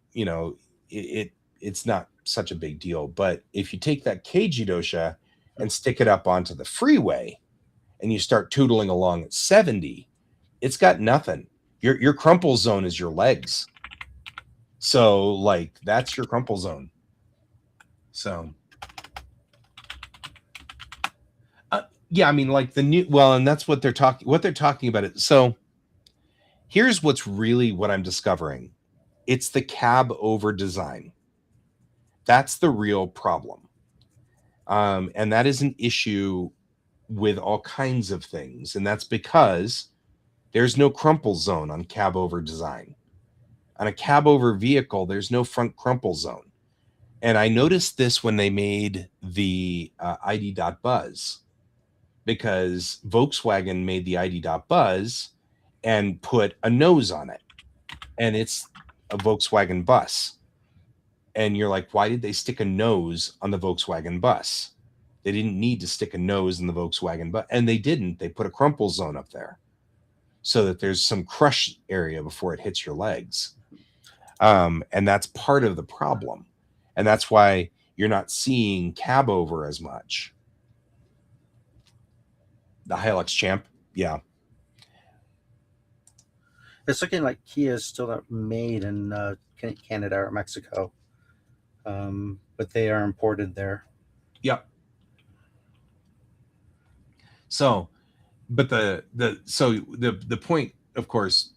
it's not such a big deal. But if you take that Keiji dosha and stick it up onto the freeway and you start tootling along at 70, it's got nothing. Your crumple zone is your legs. So, like, that's your crumple zone. So, yeah, I mean, like and that's what they're talking about it. So here's what I'm discovering. It's the cab over design. That's the real problem. And that is an issue with all kinds of things. And that's because there's no crumple zone on cab over design. On a cab over vehicle, there's no front crumple zone. And I noticed this when they made the ID.Buzz, because Volkswagen made the ID.Buzz and put a nose on it. And it's a Volkswagen bus. And you're like, why did they stick a nose on the Volkswagen bus? They didn't need to stick a nose in the Volkswagen bus. And they didn't. They put a crumple zone up there so that there's some crush area before it hits your legs. And that's part of the problem. And that's why you're not seeing cab over as much. The Hilux Champ, yeah. It's looking like Kia is still not made in Canada or Mexico, but they are imported there. Yep. So, but the point, of course,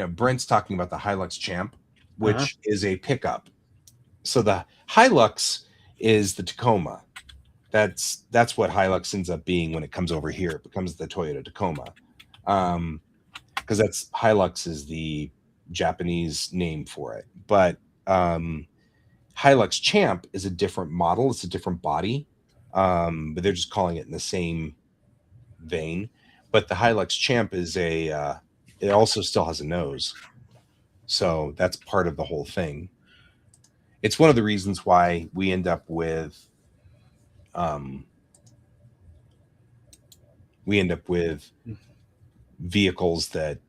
Brent's talking about the Hilux Champ, which is a pickup. So the Hilux is the Tacoma. That's what Hilux ends up being when it comes over here. It becomes the Toyota Tacoma, because Hilux is the Japanese name for it. But Hilux Champ is a different model. It's a different body, but they're just calling it in the same vein. But the Hilux Champ is it also still has a nose, so that's part of the whole thing. It's one of the reasons why we end up with vehicles that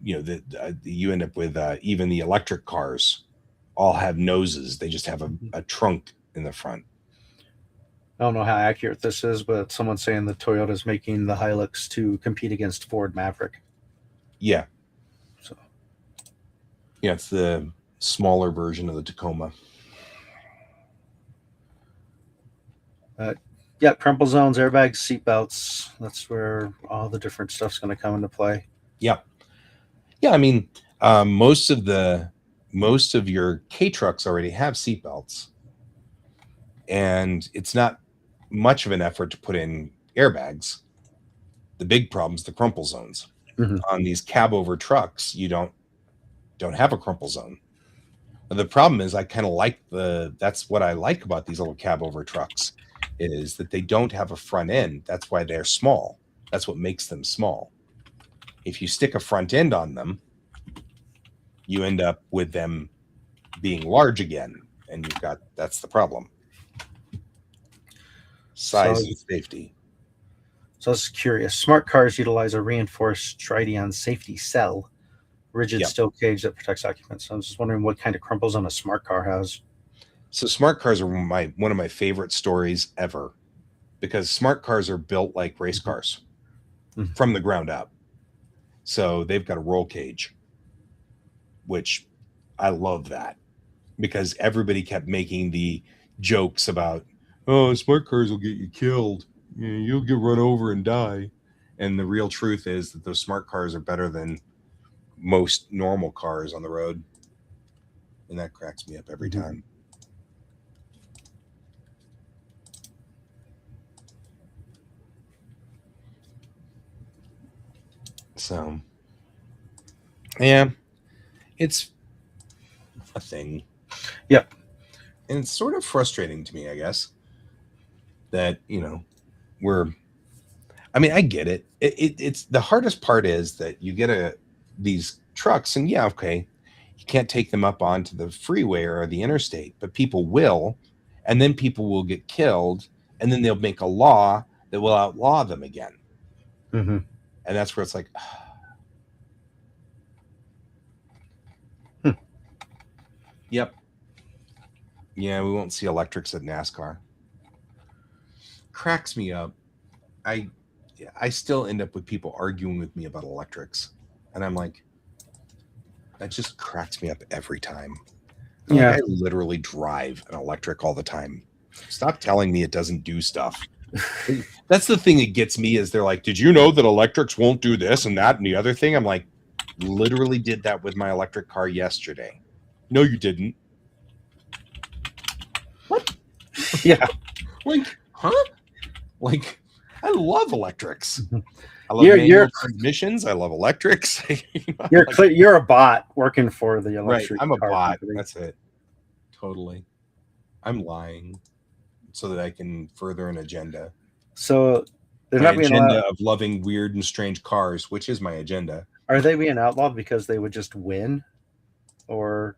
you end up with even the electric cars all have noses. They just have a trunk in the front. I don't know how accurate this is, but someone's saying that Toyota's making the Hilux to compete against Ford Maverick. Yeah. So, yeah, it's the smaller version of the Tacoma. Yeah, crumple zones, airbags, seatbelts. That's where all the different stuff's going to come into play. Yeah. Yeah, I mean, most of your K trucks already have seatbelts, and it's not much of an effort to put in airbags. The big problem is the crumple zones. Mm-hmm. On these cab over trucks, you don't have a crumple zone. The problem is, I kind of like that's what I like about these little cab over trucks, is that they don't have a front end. That's why they're small. That's what makes them small. If you stick a front end on them, you end up with them being large again, and that's the problem. Size and safety. So I was curious. Smart cars utilize a reinforced Tridion safety cell, rigid steel cage that protects occupants. So I was just wondering what kind of crumple zone a smart car has. So smart cars are one of my favorite stories ever, because smart cars are built like race cars from the ground up. So they've got a roll cage, which I love that, because everybody kept making the jokes about, oh, smart cars will get you killed. You'll get run over and die. And the real truth is that those smart cars are better than most normal cars on the road. And that cracks me up every time. So, yeah, it's a thing. Yep. And it's sort of frustrating to me, I guess, that, I get it. It's the hardest part is that you get these trucks, and yeah, okay, you can't take them up onto the freeway or the interstate, but people will, and then people will get killed, and then they'll make a law that will outlaw them again. Mm-hmm. And that's where it's like, yep. Yeah, we won't see electrics at NASCAR. Cracks me up. I still end up with people arguing with me about electrics. And I'm like, that just cracks me up every time. Yeah. I literally drive an electric all the time. Stop telling me it doesn't do stuff. That's the thing that gets me is they're like, did you know that electrics won't do this and that and the other thing? I'm like, literally did that with my electric car yesterday. No, you didn't. What? Yeah. Like, huh? Like, I love electrics. I love You're- manual transmissions. I love electrics. You're a bot working for the Right. electric I'm a car bot. company. That's it. Totally. I'm lying so that I can further an agenda. So they're My not being agenda allowed. of loving weird and strange cars, which is my agenda. Are they being outlawed because they would just win, or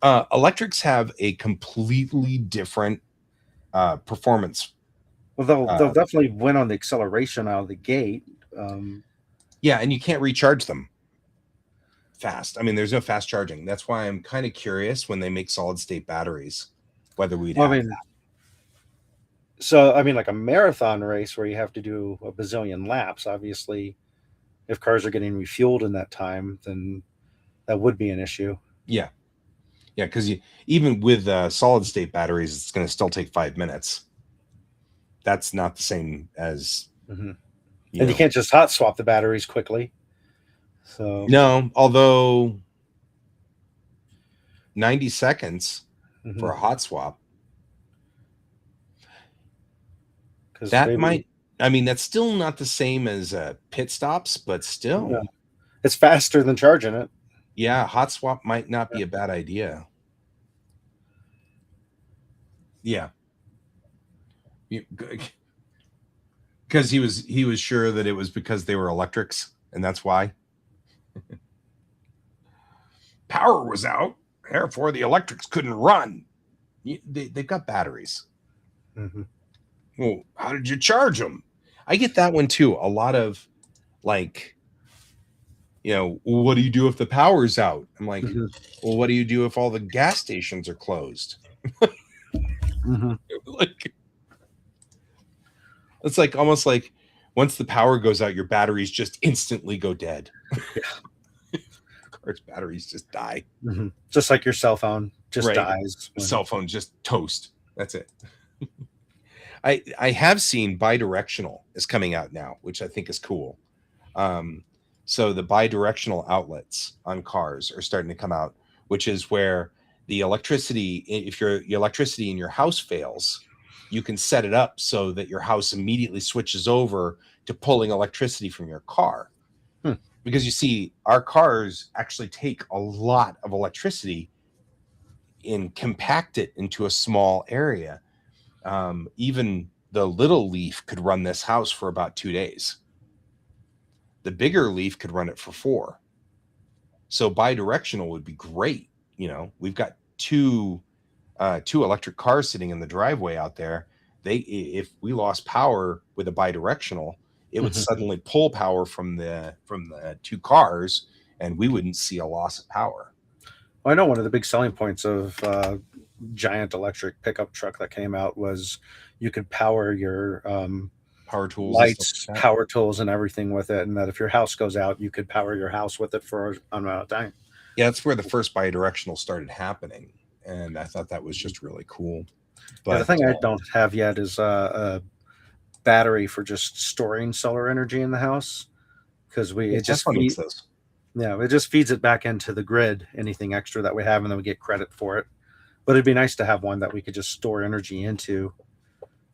Electrics have a completely different performance. well, they'll definitely win on the acceleration out of the gate. Yeah, and you can't recharge them fast. I mean, there's no fast charging. That's why I'm kind of curious when they make solid state batteries, whether we'd have that. So like a marathon race where you have to do a bazillion laps. Obviously, if cars are getting refueled in that time, then that would be an issue. Yeah, because even with solid state batteries, it's going to still take 5 minutes. That's not the same as. Mm-hmm. And you can't just hot swap the batteries quickly. So no, although 90 seconds for a hot swap. That might, that's still not the same as pit stops, but still. No. It's faster than charging it. Yeah, hot swap might not be a bad idea. Yeah. Because he was sure that it was because they were electrics, and that's why. Power was out, therefore the electrics couldn't run. They've got batteries. Mm-hmm. Well, how did you charge them? I get that one too. A lot of like, what do you do if the power's out? I'm like, well, what do you do if all the gas stations are closed? Like, it's like almost like once the power goes out, your batteries just instantly go dead. Car's batteries just die. Mm-hmm. Just like your cell phone just dies. Cell phone just toast. That's it. I have seen bidirectional is coming out now, which I think is cool. So the bidirectional outlets on cars are starting to come out, which is where the electricity, if your electricity in your house fails, you can set it up so that your house immediately switches over to pulling electricity from your car. Because you see, our cars actually take a lot of electricity and compact it into a small area. Even the little Leaf could run this house for about 2 days. The bigger Leaf could run it for 4. So bidirectional would be great. We've got two electric cars sitting in the driveway out there. If we lost power with a bidirectional, it would suddenly pull power from the 2 cars, and we wouldn't see a loss of power. Well, I know one of the big selling points of giant electric pickup truck that came out was you could power your power tools, lights, power tools, and everything with it, and that if your house goes out, you could power your house with it for an amount of time. Yeah, that's where the first bidirectional started happening, and I thought that was just really cool. But the thing I don't have yet is a battery for just storing solar energy in the house because Yeah, Tesla makes those. it just feeds it back into the grid, anything extra that we have, and then we get credit for it. But it'd be nice to have one that we could just store energy into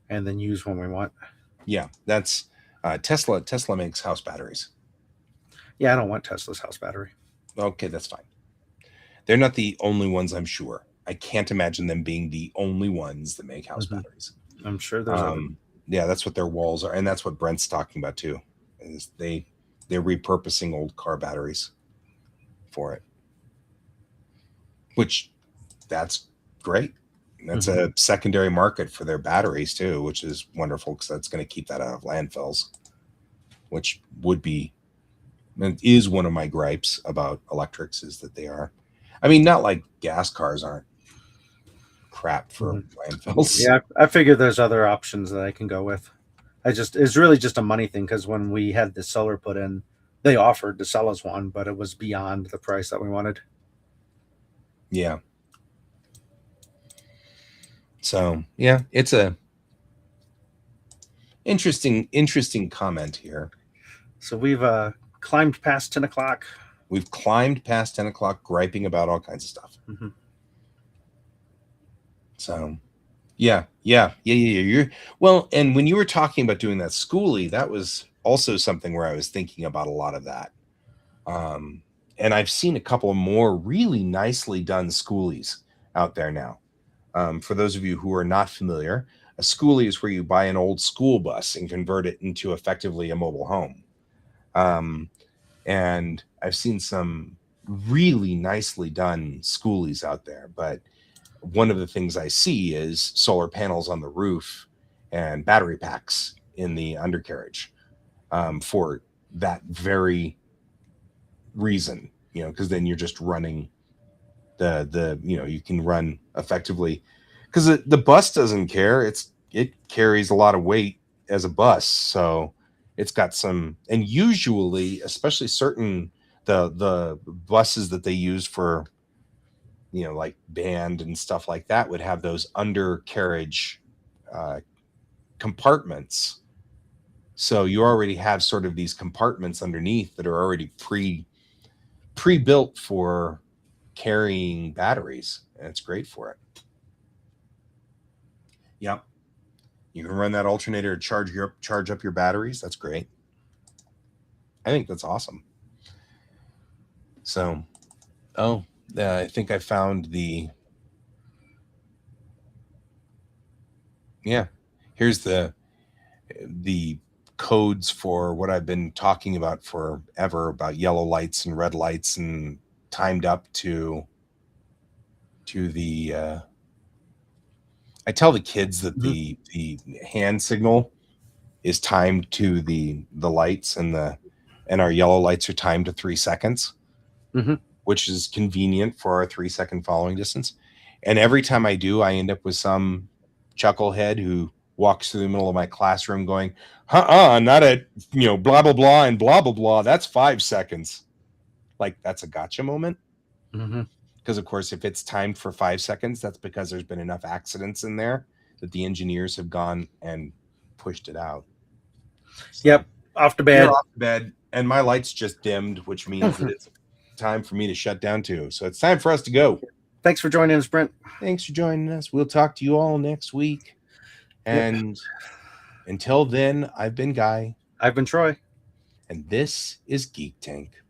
and then use when we want. Yeah, that's Tesla. Tesla makes house batteries. Yeah, I don't want Tesla's house battery. Okay, that's fine. They're not the only ones, I'm sure. I can't imagine them being the only ones that make house batteries. I'm sure there's other. Yeah, that's what their walls are, and that's what Brent's talking about too. Is they're repurposing old car batteries for it, which that's great. That's a secondary market for their batteries too, which is wonderful because that's going to keep that out of landfills, which would be and is one of my gripes about electrics is that they are. I mean, not like gas cars aren't crap for landfills. Yeah, I figure there's other options that I can go with. It's really just a money thing because when we had the solar put in, they offered to sell us one, but it was beyond the price that we wanted. Yeah. So yeah, it's a interesting comment here. So we've climbed past 10 o'clock. We've climbed past 10 o'clock, griping about all kinds of stuff. So yeah. Well, and when you were talking about doing that schoolie, that was also something where I was thinking about a lot of that. And I've seen a couple of more really nicely done schoolies out there now. For those of you who are not familiar, a schoolie is where you buy an old school bus and convert it into effectively a mobile home. And I've seen some really nicely done schoolies out there, but one of the things I see is solar panels on the roof and battery packs in the undercarriage for that very reason, because then you're just running you can run effectively because the bus doesn't care. It carries a lot of weight as a bus. So it's got some, and usually, especially certain, the buses that they use for, like band and stuff like that would have those undercarriage compartments. So you already have sort of these compartments underneath that are already pre-built for carrying batteries, and it's great for it. Yep. You can run that alternator to charge up your batteries. That's great. I think that's awesome. So, I think I found here's the codes for what I've been talking about forever about yellow lights and red lights and timed up to the I tell the kids that the hand signal is timed to the lights and our yellow lights are timed to 3 seconds, which is convenient for our 3-second following distance. And every time I do, I end up with some chucklehead who walks through the middle of my classroom going, not at, blah, blah, blah, and blah, blah, blah. That's 5 seconds. Like, that's a gotcha moment. Because, of course, if it's timed for 5 seconds, that's because there's been enough accidents in there that the engineers have gone and pushed it out. So, yep. Off to bed. Off to bed. And my light's just dimmed, which means that it's time for me to shut down too. So it's time for us to go. Thanks for joining us, Brent. Thanks for joining us. We'll talk to you all next week. And until then, I've been Guy. I've been Troy. And this is Geek Tank.